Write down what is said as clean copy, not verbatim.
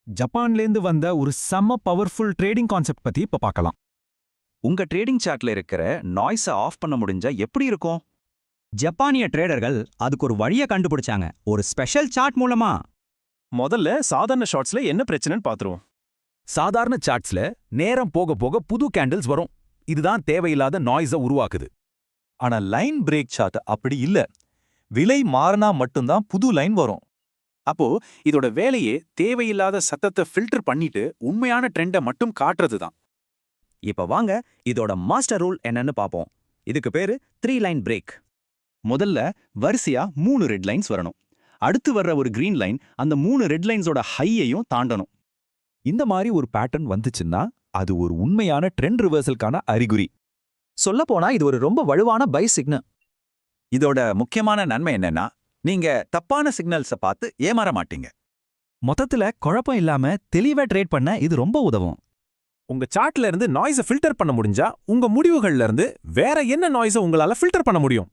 ஜப்பான்லேந்து வந்த ஒரு செம்ம பவர்ஃபுல் ட்ரேடிங் கான்செப்ட் பத்தி இப்ப பார்க்கலாம். உங்க ட்ரேடிங் சார்ட்ல இருக்கிற நாய்ஸை ஆஃப் பண்ண முடிஞ்சா எப்படி இருக்கும்? ஜப்பானிய ட்ரேடர்கள் அதுக்கு ஒரு வழியை கண்டுபிடிச்சாங்க, ஒரு ஸ்பெஷல் சார்ட் மூலமா. முதல்ல சாதாரண ஷார்ட்ஸ்ல என்ன பிரச்சனைன்னு பாத்துருவோம். சாதாரண சார்ட்ஸ்ல நேரம் போக போக புது கேண்டில்ஸ் வரும். இதுதான் தேவையில்லாத நாய்ஸை உருவாக்குது. ஆனா லைன் பிரேக் சார்ட் அப்படி இல்ல. விலை மாறினா மட்டும்தான் புது லைன் வரும். அப்போ இதோட வேலையே தேவையில்லாத சத்தத்தை ஃபில்டர் பண்ணிட்டு உண்மையான ட்ரெண்டை மட்டும் காட்டுறது தான். இப்ப வாங்க இதோட மாஸ்டர் ரூல் என்னன்னு பாப்போம். இதுக்கு பேரு 3 லைன் பிரேக். முதல்ல வரிசையா 3 ரெட் லைன்ஸ் வரணும். அடுத்து வர்ற ஒரு கிரீன் லைன் அந்த 3 ரெட் லைன்ஸோட ஹையையும் தாண்டணும். இந்த மாதிரி ஒரு பேட்டர்ன் வந்துச்சுன்னா அது ஒரு உண்மையான ட்ரெண்ட் ரிவர்சலுக்கான அறிகுறி. சொல்லப்போனா இது ஒரு ரொம்ப வலுவான பை சிக்னல். இதோட முக்கியமான நன்மை என்னன்னா, நீங்க தப்பான சிக்னல்ஸை பார்த்து ஏமாற மாட்டீங்க. மொத்தத்துல குழப்பம் இல்லாம தெளிவா ட்ரேட் பண்ண இது ரொம்ப உதவும். உங்க சார்ட்ல இருந்து நாய்ஸை ஃபில்டர் பண்ண முடிஞ்சா உங்க முடிவுகள்ல இருந்து வேற என்ன நாய்ஸை உங்களால ஃபில்டர் பண்ண முடியும்?